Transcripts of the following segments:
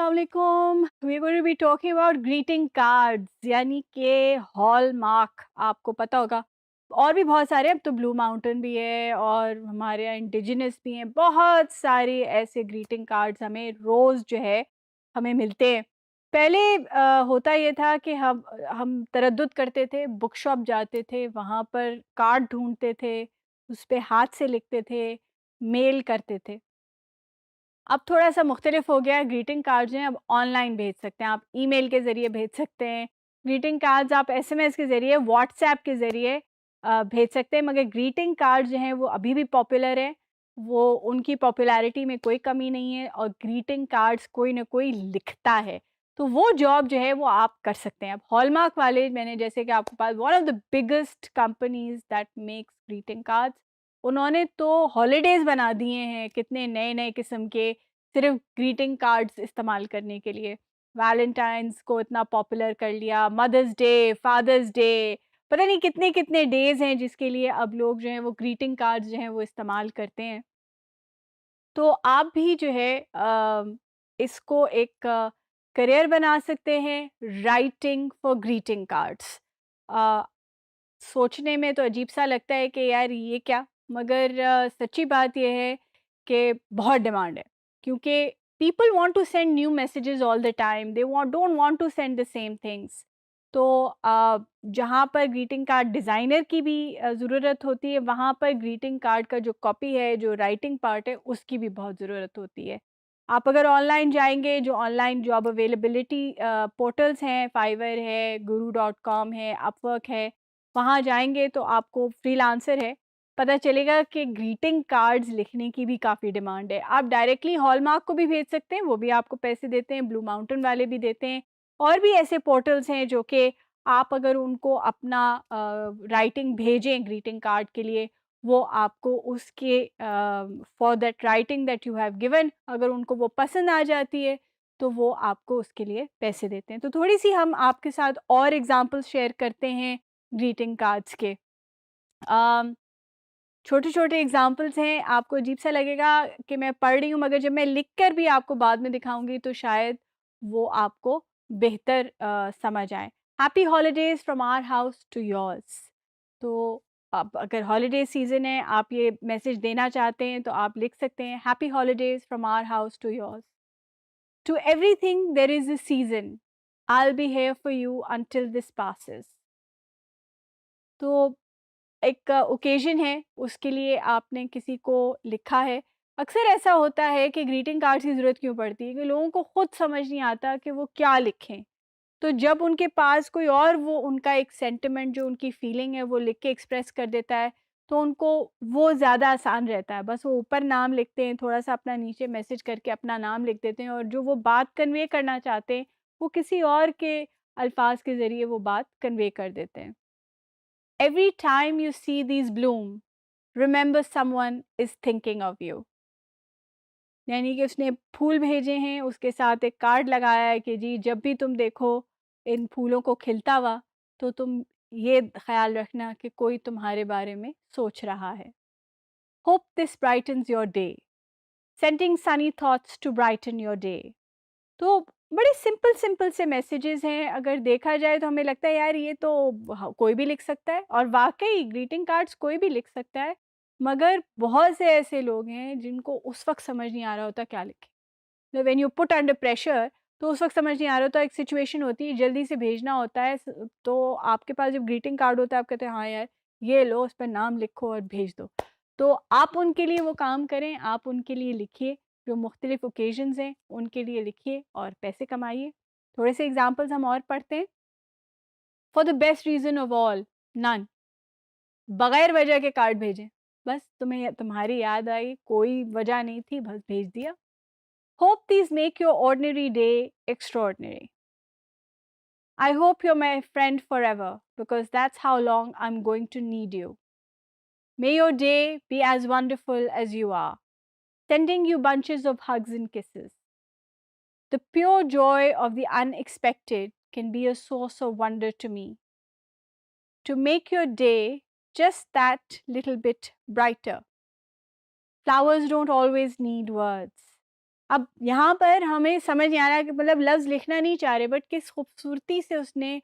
अस्सलाम वालेकुम। We are going to be talking about greeting cards यानी कि हॉलमार्क। आपको पता होगा और भी बहुत सारे, अब तो ब्लू माउंटेन भी है और हमारे यहाँ इंडिजिनस भी हैं। बहुत सारे ऐसे ग्रीटिंग कार्ड्स हमें रोज़ जो है हमें मिलते हैं। पहले होता ये था कि हम तरद्दुद करते थे, बुक शॉप जाते थे, वहाँ पर कार्ड ढूंढते थे, उस पे हाथ से लिखते थे, मेल करते थे। अब थोड़ा-सा मुख्तलिफ हो गया है, ग्रीटिंग कार्ड्स जो हैं अब ऑनलाइन भेज सकते हैं, आप ईमेल के ज़रिए भेज सकते हैं। ग्रीटिंग कार्ड्स आप एसएमएस के ज़रिए, व्हाट्सएप के ज़रिए भेज सकते हैं, मगर ग्रीटिंग कार्ड्स जो हैं वो अभी भी पॉपुलर हैं, वो उनकी पॉपुलैरिटी में कोई कमी नहीं है और ग्रीटिंग कार्ड्स कोई ना कोई लिखता है, तो वो जॉब जो है वो आप कर सकते हैं। अब हॉलमार्क वाले, मैंने जैसे कि आपको पास one of the biggest companies that makes greeting cards, उन्होंने तो हॉलिडेज़ बना दिए हैं, कितने नए-नए किस्म के, सिर्फ़ ग्रीटिंग कार्ड्स इस्तेमाल करने के लिए। वैलेंटाइन्स को इतना पॉपुलर कर लिया, मदर्स डे, फादर्स डे, पता नहीं कितने-कितने डेज़ हैं जिसके लिए अब लोग जो हैं वो ग्रीटिंग कार्ड्स जो हैं वो इस्तेमाल करते हैं। तो आप भी जो है इसको एक करियर बना सकते हैं, राइटिंग फॉर ग्रीटिंग कार्ड्स। अ, सोचने में तो अजीब-सा लगता है कि यार ये क्या? मगर सच्ची बात ये है कि बहुत डिमांड है, क्योंकि people want to send new messages all the time, they want don't want to send the same things. तो जहाँ पर ग्रीटिंग कार्ड डिज़ाइनर की भी ज़रूरत होती है, वहाँ पर ग्रीटिंग कार्ड का जो कॉपी है, जो राइटिंग पार्ट है, उसकी भी बहुत ज़रूरत होती है। आप अगर ऑनलाइन जाएँगे, जो ऑनलाइन जॉब अवेलेबिलिटी पोर्टल्स हैं, फाइवर है, guru.com है, अपवर्क है, वहाँ जाएँगे तो आपको फ्रीलांसर है, पता चलेगा कि ग्रीटिंग कार्ड्स लिखने की भी काफ़ी डिमांड है। आप डायरेक्टली हॉलमार्क को भी भेज सकते हैं, वो भी आपको पैसे देते हैं, ब्लू माउंटेन वाले भी देते हैं। और भी ऐसे पोर्टल्स हैं जो कि आप अगर उनको अपना राइटिंग भेजें ग्रीटिंग कार्ड के लिए, वो आपको उसके for that writing that you have given, अगर उनको वो पसंद आ जाती है, तो वो आपको उसके लिए पैसे देते हैं। तो थोड़ी-सी हम आपके साथ और एग्ज़ाम्पल्स शेयर करते हैं ग्रीटिंग कार्ड्स के। अम, छोटे-छोटे एग्ज़ाम्पल्स हैं, आपको अजीब-सा लगेगा कि मैं पढ़ रही हूँ, मगर जब मैं लिख कर भी आपको बाद में दिखाऊँगी तो शायद वो आपको बेहतर समझ आए। Happy holidays from our house to yours. तो अब अगर हॉलिडे सीज़न है, आप ये मैसेज देना चाहते हैं, तो आप लिख सकते हैं, happy holidays from our house to yours. To everything there is a season, I will be here for you until this passes. तो एक ओकेज़न है, उसके लिए आपने किसी को लिखा है। अक्सर ऐसा होता है कि ग्रीटिंग कार्ड्स की ज़रूरत क्यों पड़ती है कि लोगों को खुद समझ नहीं आता कि वो क्या लिखें। तो जब उनके पास कोई और वो उनका एक सेंटिमेंट, जो उनकी फीलिंग है, वो लिख के एक्सप्रेस कर देता है, तो उनको वो ज़्यादा आसान रहता है। बस वो ऊपर नाम लिखते हैं, थोड़ा-सा अपना नीचे मैसेज करके अपना नाम लिख देते हैं और जो वो बात कन्वे करना चाहते हैं, वो किसी और के अल्फ़ाज़ के ज़रिए वो बात कन्वे कर देते हैं। Every time you see these bloom, remember someone is thinking of you। यानी कि उसने फूल भेजे हैं, उसके साथ एक कार्ड लगाया है कि जी जब भी तुम देखो इन फूलों को खिलता हुआ, तो तुम ये ख्याल रखना कि कोई तुम्हारे बारे में सोच रहा है। Hope this brightens your day, sending sunny thoughts to brighten your day. तो बड़े सिंपल सिंपल से मैसेजेस हैं, अगर देखा जाए तो हमें लगता है यार ये तो कोई भी लिख सकता है, और वाकई ग्रीटिंग कार्ड्स कोई भी लिख सकता है, मगर बहुत से ऐसे लोग हैं जिनको उस वक्त समझ नहीं आ रहा होता क्या लिखें। When you put under pressure, तो उस वक्त समझ नहीं आ रहा होता, एक सिचुएशन होती है, जल्दी से भेजना होता है, तो आपके पास जब ग्रीटिंग कार्ड होता है, आप कहते हैं हाँ यार ये लो, उस पर नाम लिखो और भेज दो। तो आप उनके लिए वो काम करें, आप उनके लिए लिखिए, जो मुख्तलिफ ओकेजन्स हैं उनके लिए लिखिए और पैसे कमाइए। थोड़े से एग्जांपल्स हम और पढ़ते हैं। For the best reason of all, none. बगैर वजह के कार्ड भेजें, बस तुम्हें तुम्हारी याद आई, कोई वजह नहीं थी, बस भेज दिया। Hope these make your ordinary day extraordinary. I hope you're my friend forever because that's how long I'm going to need you. May your day be as wonderful as you are. Sending you bunches of hugs and kisses. The pure joy of the unexpected can be a source of wonder to me. To make your day just that little bit brighter. Flowers don't always need words. अब यहाँ पर हमें समझ नहीं आ रहा कि मतलब लफ्ज़ लिखना नहीं चाह रहे, बट किस खूबसूरती से उसने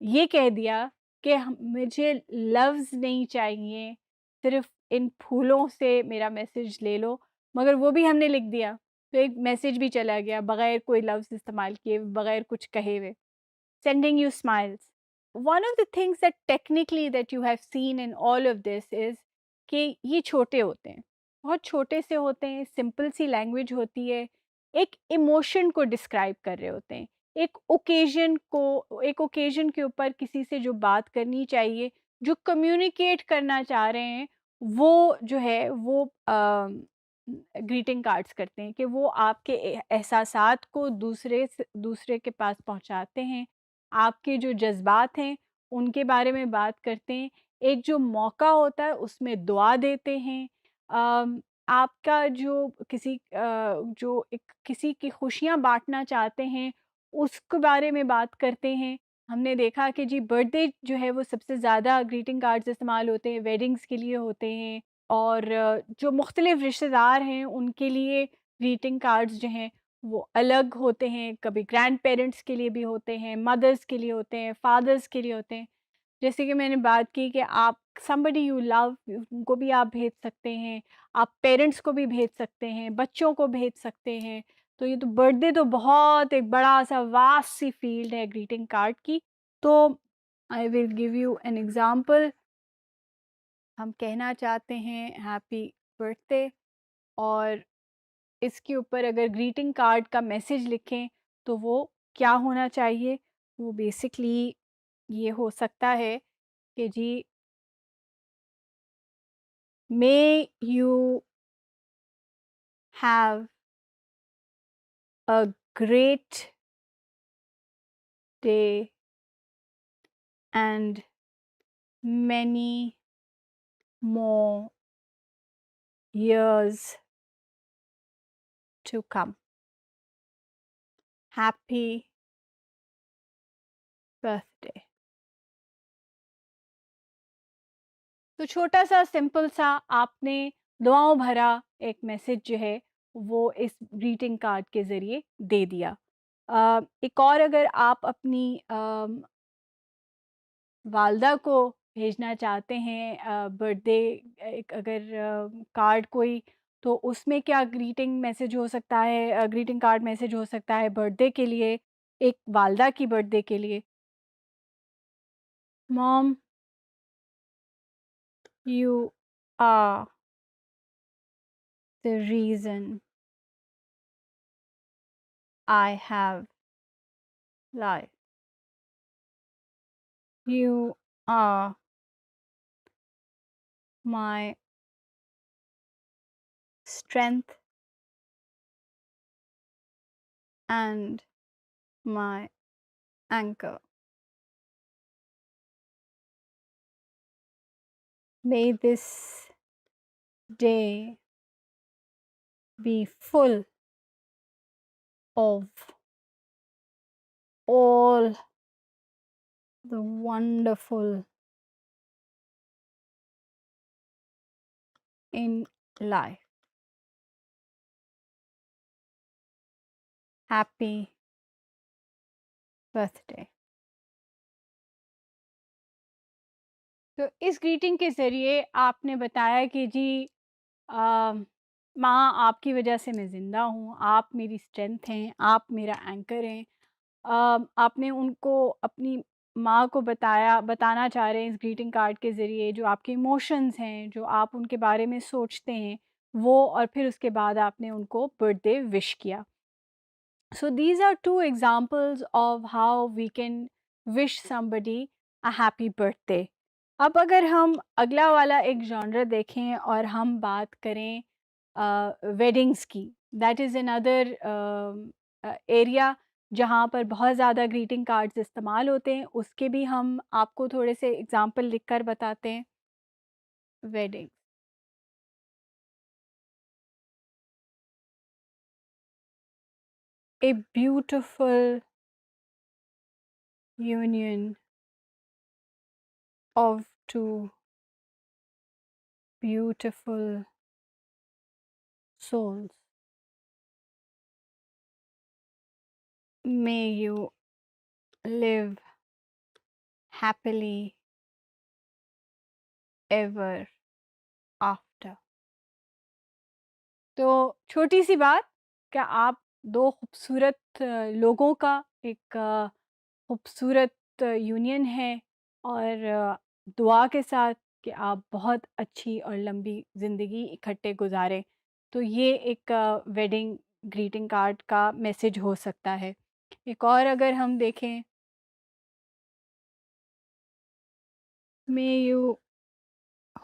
ये कह दिया कि मुझे लफ्ज़ नहीं चाहिए, सिर्फ़ इन फूलों से मेरा मैसेज ले लो, मगर वो भी हमने लिख दिया, तो एक मैसेज भी चला गया बग़ैर कोई लफ्ज़ इस्तेमाल किए, बग़ैर कुछ कहे हुए। Sending you smiles. One of the things that technically that you have seen in all of this is कि ये छोटे होते हैं, बहुत छोटे से होते हैं, सिंपल सी लैंग्वेज होती है, एक इमोशन को डिस्क्राइब कर रहे होते हैं, एक ओकेजन के ऊपर किसी से जो बात करनी चाहिए, जो कम्युनिकेट करना चाह रहे हैं, वो जो है वो ग्रीटिंग कार्ड्स करते हैं कि वो आपके एहसासात को दूसरे के पास पहुंचाते हैं, आपके जो जज़्बात हैं, उनके बारे में बात करते हैं। एक जो मौका होता है उसमें दुआ देते हैं। आपका जो किसी की खुशियाँ बाँटना चाहते हैं, उसके बारे में बात करते हैं। हमने देखा कि जी बर्थडे जो है वो सबसे ज़्यादा ग्रीटिंग कार्ड्स इस्तेमाल होते हैं, वेडिंग्स के लिए होते हैं और जो मुख्तलिफ़ रिश्तेदार हैं उनके लिए ग्रीटिंग कार्ड्स जो हैं वो अलग होते हैं, कभी ग्रैंड पेरेंट्स के लिए भी होते हैं, मदर्स के लिए होते हैं, फादर्स के लिए होते हैं। जैसे कि मैंने बात की कि आप समबडी यू लव उनको भी आप भेज सकते हैं, आप पेरेंट्स को भी भेज सकते हैं, बच्चों को भेज सकते हैं। तो ये तो बर्थडे तो बहुत एक बड़ा-सा वास्ट सी फील्ड है ग्रीटिंग कार्ड की। तो I will give you an example. हम कहना चाहते हैं हैप्पी बर्थडे और इसके ऊपर अगर ग्रीटिंग कार्ड का मैसेज लिखें तो वो क्या होना चाहिए? वो बेसिकली ये हो सकता है कि जी may you have a great day and many more years to come. Happy birthday. तो छोटा सा सिंपल सा आपने दुआओं भरा एक मैसेज जो है वो इस ग्रीटिंग कार्ड के ज़रिए दे दिया। एक और अगर आप अपनी वालदा को भेजना चाहते हैं बर्थडे एक अगर कार्ड कोई तो उसमें क्या ग्रीटिंग मैसेज हो सकता है ग्रीटिंग कार्ड मैसेज हो सकता है बर्थडे के लिए, एक वालदा की बर्थडे के लिए। Mom, you are the reason I have life. You are my strength and my anchor. May this day be full of all the wonderful in life. Happy birthday. तो इस ग्रीटिंग के ज़रिए आपने बताया कि जी अ, माँ आपकी वजह से मैं ज़िंदा हूँ, आप मेरी स्ट्रेंथ हैं, आप मेरा एंकर हैं। आपने उनको अपनी माँ को बताना चाह रहे हैं इस ग्रीटिंग कार्ड के ज़रिए जो आपके इमोशंस हैं, जो आप उनके बारे में सोचते हैं, वो और फिर उसके बाद आपने उनको बर्थडे विश किया। So these are two examples of how we can wish somebody a happy birthday. अब अगर हम अगला वाला एक जॉनर देखें और हम बात करें वेडिंग्स की, दैट इज़ अनदर एरिया जहाँ पर बहुत ज़्यादा ग्रीटिंग कार्ड्स इस्तेमाल होते हैं, उसके भी हम आपको थोड़े से एग्जांपल लिखकर बताते हैं। Wedding, a beautiful union of two beautiful souls. May you live happily ever after. तो छोटी-सी बात, क्या आप 2 खूबसूरत लोगों का एक खूबसूरत यूनियन है और दुआ के साथ कि आप बहुत अच्छी और लंबी ज़िंदगी इकट्ठे गुज़ारें। तो ये एक वेडिंग ग्रीटिंग कार्ड का मैसेज हो सकता है। एक और अगर हम देखें, may you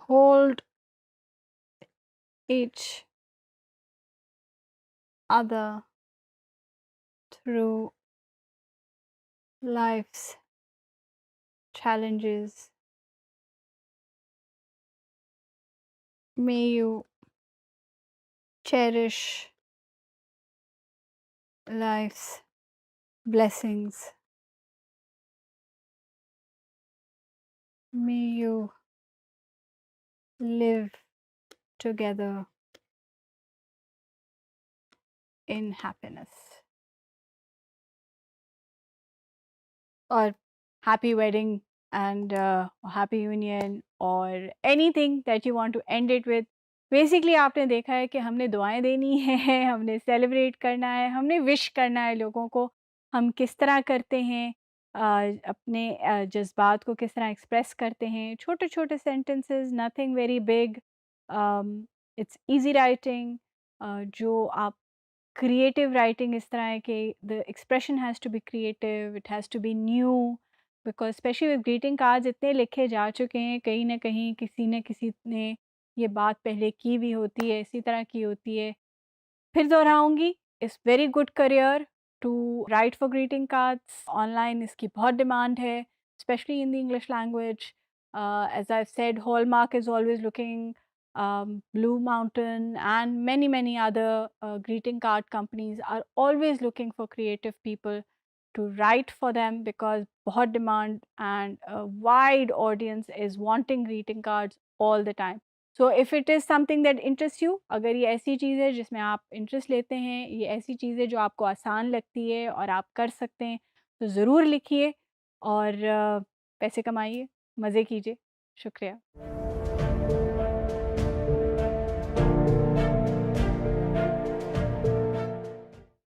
hold each other through life's challenges. May you cherish life's blessings. May you live together in happiness. Or happy wedding and happy union or anything that you want to end it with. Basically आपने देखा है कि हमने दुआएं देनी है, हमने celebrate करना है, हमने विश करना है लोगों को। हम किस तरह करते हैं, अपने जज्बात को किस तरह एक्सप्रेस करते हैं, छोटे छोटे sentences, nothing very big, it's easy writing. जो आप क्रिएटिव राइटिंग इस तरह है कि the expression has to be creative, it has to be new, because specially with greeting cards इतने लिखे जा चुके हैं, कहीं ना कहीं किसी न किसी ने ये बात पहले की भी होती है, इसी तरह की होती है। फिर दोहराऊँगी, it's very good career to write for greeting cards. Online इसकी बहुत डिमांड है, specially in the English language. As I've said, Hallmark is always looking, Blue Mountain and many other greeting card companies are always looking for creative people to write for them because बहुत demand and a wide audience is wanting greeting cards all the time. So if it is something that interest you, अगर ये ऐसी चीज़ है जिसमें आप interest लेते हैं, ये ऐसी चीज़ है जो आपको आसान लगती है और आप कर सकते हैं, तो ज़रूर लिखिए और पैसे कमाइए, मज़े कीजिए। शुक्रिया।